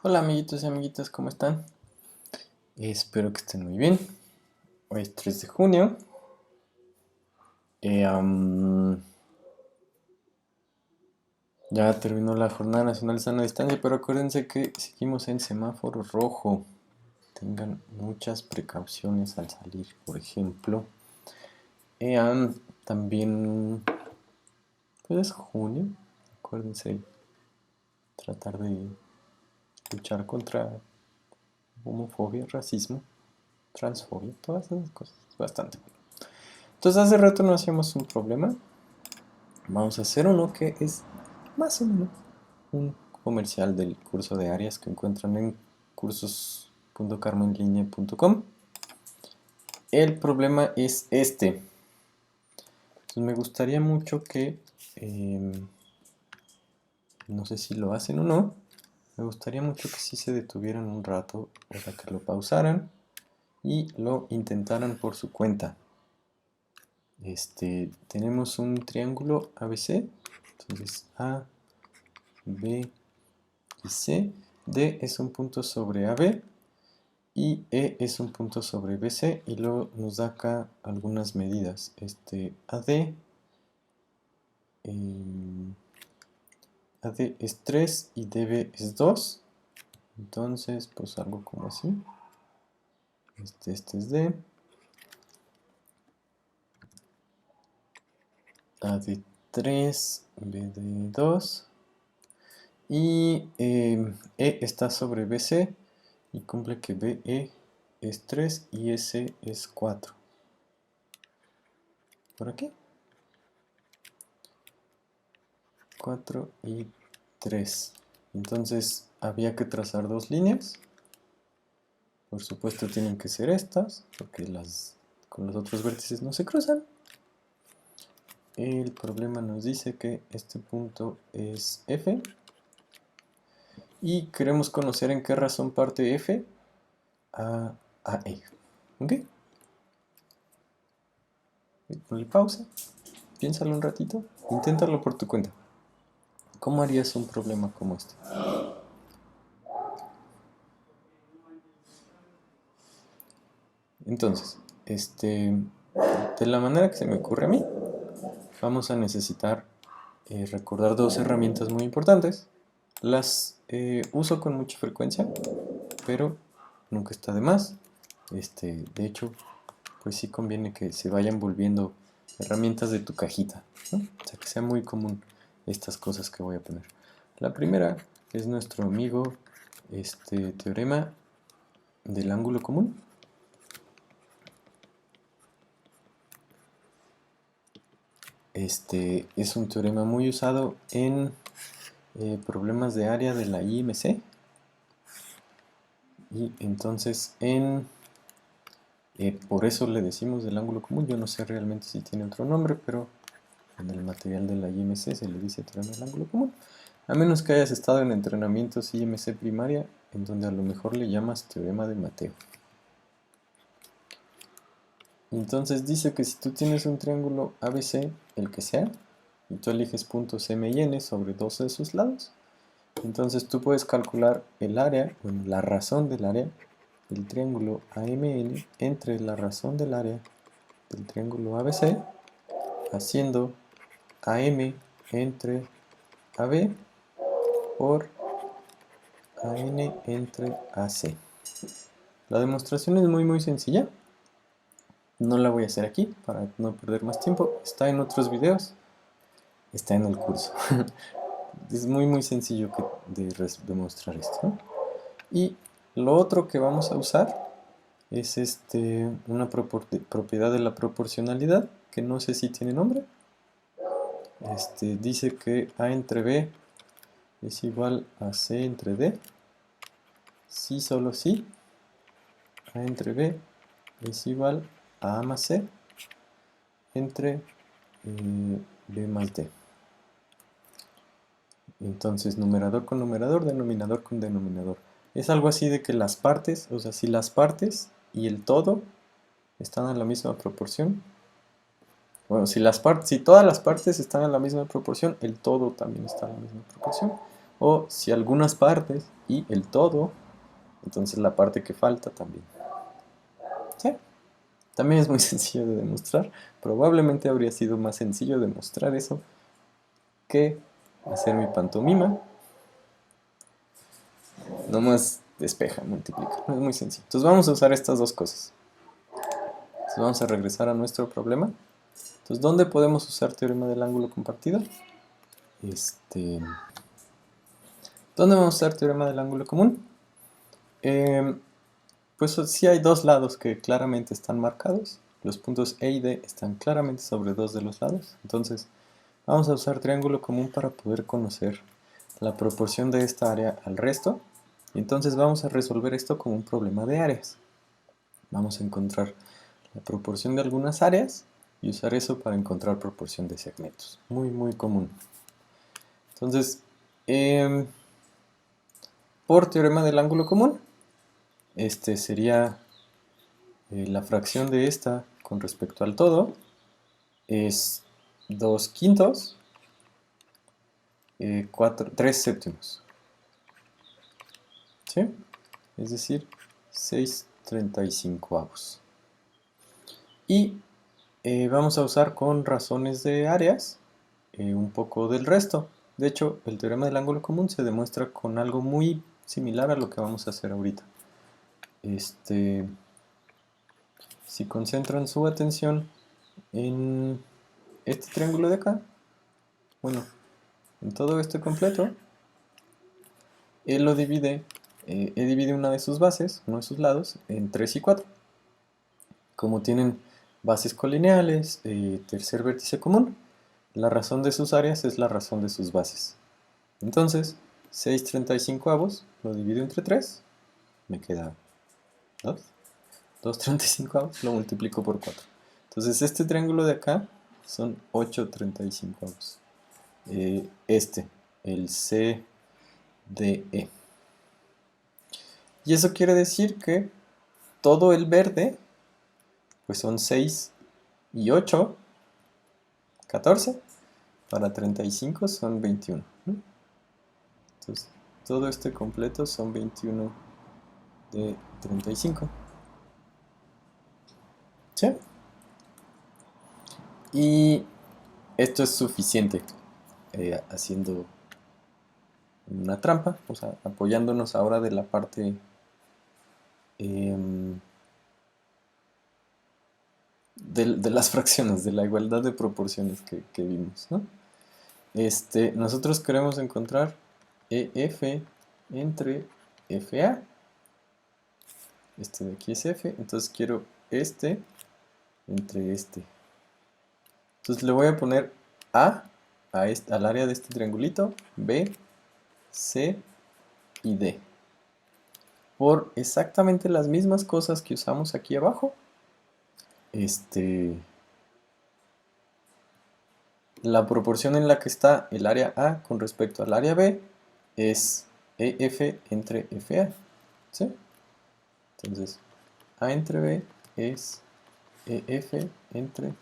Hola amiguitos y amiguitas, ¿cómo están? Espero que estén muy bien. Hoy es 3 de junio. Eh, am, ya terminó la Jornada Nacional de Sana Distancia, pero acuérdense que seguimos en semáforo rojo. Tengan muchas precauciones al salir, por ejemplo. También, pues es junio. Acuérdense tratar de luchar contra homofobia, racismo, transfobia, todas esas cosas. Bastante. Entonces hace rato no hacíamos un problema. Vamos a hacer uno que es más o menos un comercial del curso de áreas que encuentran en cursos.carmenlinea.com. El problema es este. Entonces me gustaría mucho que, no sé si lo hacen o no, me gustaría mucho que sí se detuvieran un rato, o sea, que lo pausaran y lo intentaran por su cuenta. Tenemos un triángulo ABC, entonces A, B y C. D es un punto sobre AB y E es un punto sobre BC y luego nos da acá algunas medidas. AD, AD es 3 y DB es 2. Entonces, pues algo como así. Este es D. AD 3, BD 2. Y E está sobre BC y cumple que BE es 3 y S es 4. ¿Por aquí? 4 y 3. Entonces había que trazar dos líneas. Por supuesto tienen que ser estas, porque con los otros vértices no se cruzan. El problema nos dice que este punto es F. Y queremos conocer en qué razón parte F a E. ¿Ok? Ponle pausa, piénsalo un ratito, inténtalo por tu cuenta. ¿Cómo harías un problema como este? Entonces, de la manera que se me ocurre a mí, vamos a necesitar recordar dos herramientas muy importantes. Las uso con mucha frecuencia, pero nunca está de más. De hecho, pues sí conviene que se vayan volviendo herramientas de tu cajita, ¿no? O sea, que sea muy común estas cosas que voy a poner. La primera es nuestro amigo teorema del ángulo común. Es un teorema muy usado en problemas de área de la IMC. Y entonces por eso le decimos del ángulo común. Yo no sé realmente si tiene otro nombre, pero en el material de la IMC se le dice teorema del ángulo común. A menos que hayas estado en entrenamientos IMC primaria, en donde a lo mejor le llamas teorema de Mateo. Entonces dice que si tú tienes un triángulo ABC, el que sea, y tú eliges puntos M y N sobre dos de sus lados, entonces tú puedes calcular el área, bueno, la razón del área del triángulo AMN entre la razón del área del triángulo ABC, haciendo AM entre AB por AN entre AC. La demostración es muy sencilla. No la voy a hacer aquí para no perder más tiempo. Está en otros videos. Está en el curso. Es muy sencillo de demostrar esto, ¿no? Y lo otro que vamos a usar es una propiedad de la proporcionalidad que no sé si tiene nombre. Dice que A entre B es igual a C entre D. Si solo si A entre B es igual a más C entre B más D. Entonces, numerador con numerador, denominador con denominador. Es algo así de que las partes, o sea, si las partes y el todo están en la misma proporción, bueno, si todas las partes están en la misma proporción, el todo también está en la misma proporción. o si algunas partes y el todo, entonces la parte que falta también. ¿Sí? También es muy sencillo de demostrar. Probablemente habría sido más sencillo demostrar eso que hacer mi pantomima. Nomás despeja, multiplica. Es muy sencillo. Entonces vamos a usar estas dos cosas. Entonces vamos a regresar a nuestro problema. Entonces, ¿dónde podemos usar teorema del ángulo compartido? ¿Dónde vamos a usar teorema del ángulo común? Pues sí hay dos lados que claramente están marcados. Los puntos E y D están claramente sobre dos de los lados. Entonces, vamos a usar triángulo común para poder conocer la proporción de esta área al resto. Y entonces vamos a resolver esto como un problema de áreas. Vamos a encontrar la proporción de algunas áreas y usar eso para encontrar proporción de segmentos. Muy, muy común. Entonces, por teorema del ángulo común, sería la fracción de esta con respecto al todo es 2 quintos, 3 séptimos. ¿Sí? Es decir, 6/35. Y vamos a usar con razones de áreas un poco del resto. De hecho, el teorema del ángulo común se demuestra con algo muy similar a lo que vamos a hacer ahorita. Si concentran su atención en este triángulo de acá, bueno, en todo este completo, él lo divide, divide una de sus bases, uno de sus lados, en 3 y 4. Como tienen bases colineales, tercer vértice común, la razón de sus áreas es la razón de sus bases. Entonces, 6/35 lo divido entre 3, me queda 2. 2/35 lo multiplico por 4. Entonces, este triángulo de acá son 8/35. El CDE. Y eso quiere decir que todo el verde, pues son 6 y 8, 14. Para 35 son 21. ¿No? Entonces, todo este completo son 21 de 35. ¿Sí? Y esto es suficiente haciendo una trampa, o sea, apoyándonos ahora de la parte de las fracciones, de la igualdad de proporciones que vimos, ¿no? Nosotros queremos encontrar EF entre FA. Este de aquí es F, entonces quiero entre este. Entonces le voy a poner al área de este triangulito, B, C y D. Por exactamente las mismas cosas que usamos aquí abajo, la proporción en la que está el área A con respecto al área B es EF entre FA. ¿Sí? Entonces, A entre B es EF entre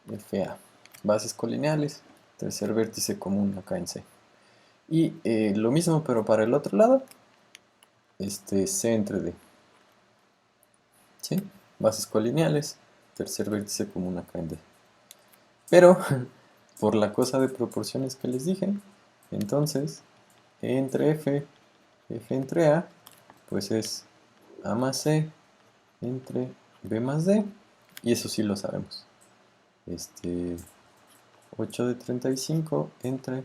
FA. Bases colineales, tercer vértice común acá en C. Y lo mismo, pero para el otro lado, C entre D. ¿Sí? Bases colineales, tercer vértice común acá en D. Pero, por la cosa de proporciones que les dije, entonces, E entre F, F entre A, pues es A más C entre B más D, y eso sí lo sabemos. 8 de 35 entre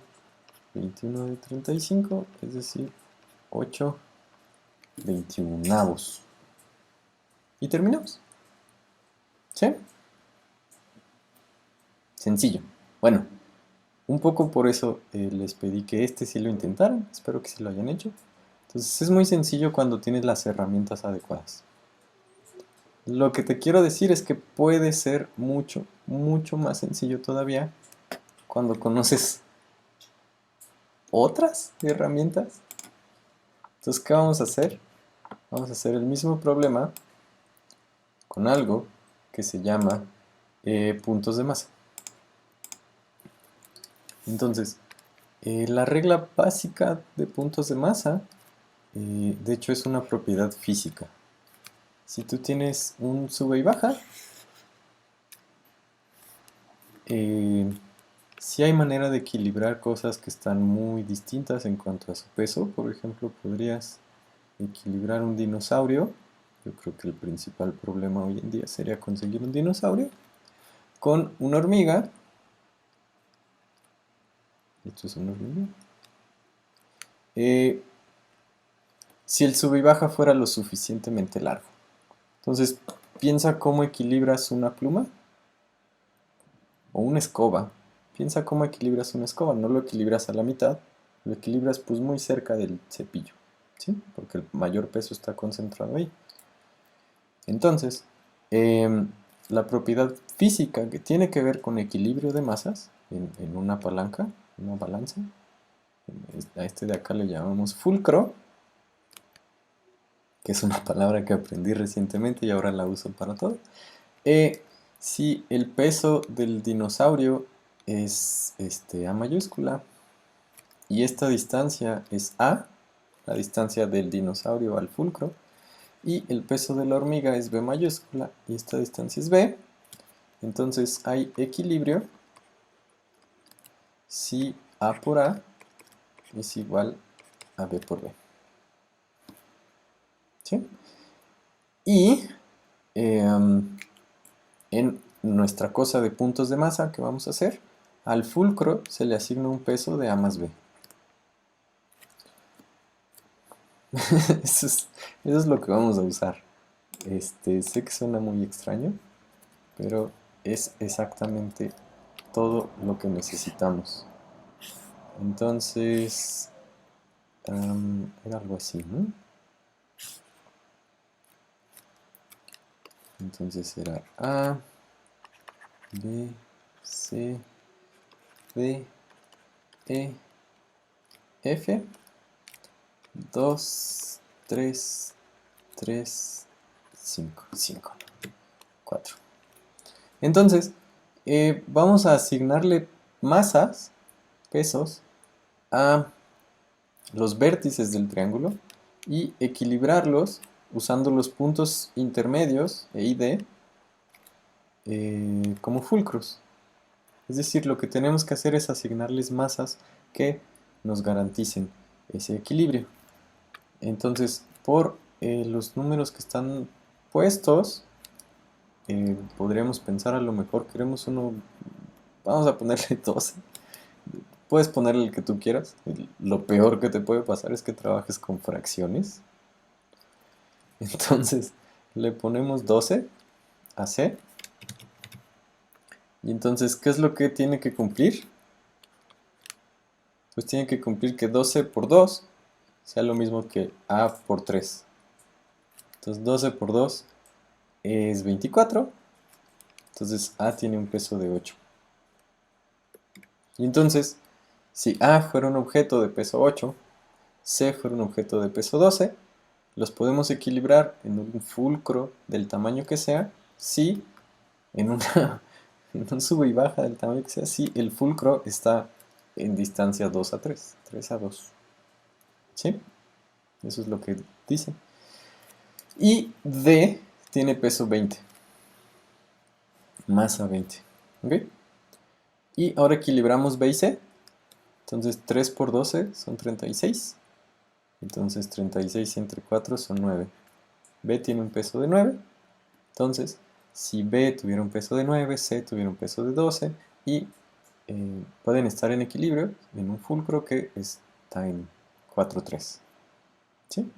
21 de 35, es decir, 8/21. Y terminamos. ¿Sí? Sencillo. Bueno, un poco por eso les pedí que sí lo intentaran. Espero que sí lo hayan hecho. Entonces es muy sencillo cuando tienes las herramientas adecuadas. Lo que te quiero decir es que puede ser mucho, mucho más sencillo todavía cuando conoces otras herramientas. Entonces, ¿qué vamos a hacer? Vamos a hacer el mismo problema con algo que se llama puntos de masa. Entonces, La regla básica de puntos de masa, de hecho, es una propiedad física. Si tú tienes un sube y baja, sí hay manera de equilibrar cosas que están muy distintas en cuanto a su peso. Por ejemplo, podrías equilibrar un dinosaurio. Yo creo que el principal problema hoy en día sería conseguir un dinosaurio con una hormiga. Esto es una hormiga. Si el sube y baja fuera lo suficientemente largo. Entonces, piensa cómo equilibras una pluma o una escoba. Piensa cómo equilibras una escoba. No lo equilibras a la mitad, lo equilibras pues muy cerca del cepillo, ¿sí? Porque el mayor peso está concentrado ahí. Entonces, la propiedad física que tiene que ver con equilibrio de masas en una palanca, una balanza, a este de acá le llamamos fulcro, que es una palabra que aprendí recientemente y ahora la uso para todo. Si el peso del dinosaurio es A mayúscula y esta distancia es A, la distancia del dinosaurio al fulcro, y el peso de la hormiga es B mayúscula y esta distancia es B, entonces hay equilibrio si A por A es igual a B por B. ¿Sí? Y en nuestra cosa de puntos de masa que vamos a hacer, al fulcro se le asigna un peso de A más B. Eso es lo que vamos a usar. Sé que suena muy extraño, pero es exactamente todo lo que necesitamos. Entonces, era algo así, ¿no? Entonces era A, B, C, D, E, F, 2, 3, 3, 5, 5, 4. Entonces, vamos a asignarle masas, pesos, a los vértices del triángulo y equilibrarlos usando los puntos intermedios, E y D, como fulcros. Es decir, lo que tenemos que hacer es asignarles masas que nos garanticen ese equilibrio. Entonces, por los números que están puestos, podríamos pensar a lo mejor queremos uno, vamos a ponerle 12. Puedes ponerle el que tú quieras. Lo peor que te puede pasar es que trabajes con fracciones. Entonces, le ponemos 12 a C. Y entonces, ¿qué es lo que tiene que cumplir? Pues tiene que cumplir que 12 por 2 sea lo mismo que A por 3. Entonces 12 por 2 es 24. Entonces A tiene un peso de 8. Y entonces, si A fuera un objeto de peso 8, C fuera un objeto de peso 12, los podemos equilibrar en un fulcro del tamaño que sea, si en un sube y baja del tamaño que sea, si el fulcro está en distancia 2 a 3, 3 a 2. ¿Sí? Eso es lo que dice. Y D tiene peso 20. Masa 20. ¿Ok? Y ahora equilibramos B y C. Entonces 3 por 12 son 36. Entonces 36 entre 4 son 9. B tiene un peso de 9. Entonces, si B tuviera un peso de 9, C tuviera un peso de 12 y pueden estar en equilibrio en un fulcro que está en 4, 3. ¿Sí?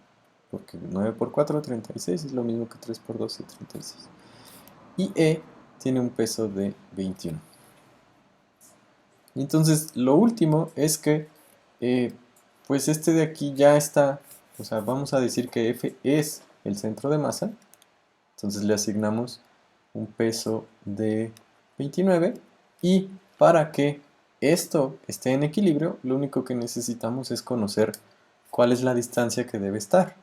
Porque 9 por 4, 36 es lo mismo que 3 por 12, 36. Y E tiene un peso de 21. Y entonces, lo último es que, pues este de aquí ya está, o sea, vamos a decir que F es el centro de masa. Entonces le asignamos un peso de 29 y para que esto esté en equilibrio, lo único que necesitamos es conocer cuál es la distancia que debe estar.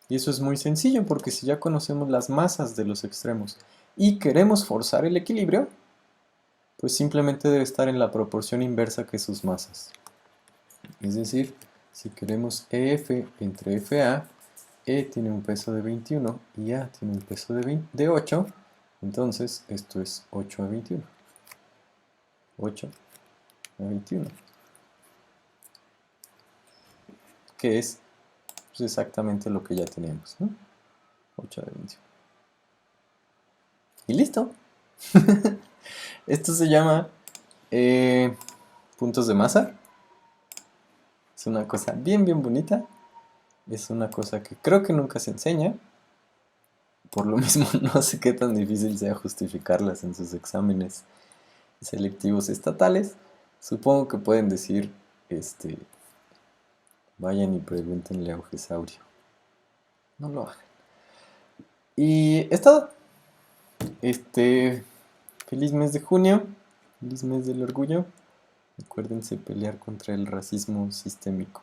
Y eso es muy sencillo porque si ya conocemos las masas de los extremos y queremos forzar el equilibrio, pues simplemente debe estar en la proporción inversa que sus masas. Es decir, si queremos EF entre FA, E tiene un peso de 21 y A tiene un peso de 8, entonces esto es 8 a 21. 8 a 21. Que es pues, exactamente lo que ya teníamos, ¿no? 8 a 21. Y listo. Esto se llama puntos de masa. Es una cosa bien bonita. Es una cosa que creo que nunca se enseña. Por lo mismo no sé qué tan difícil sea justificarlas en sus exámenes selectivos estatales. Supongo que pueden decir, vayan y pregúntenle a Augesaurio. No lo hagan. Y es todo. Feliz mes de junio. Feliz mes del orgullo. Acuérdense pelear contra el racismo sistémico.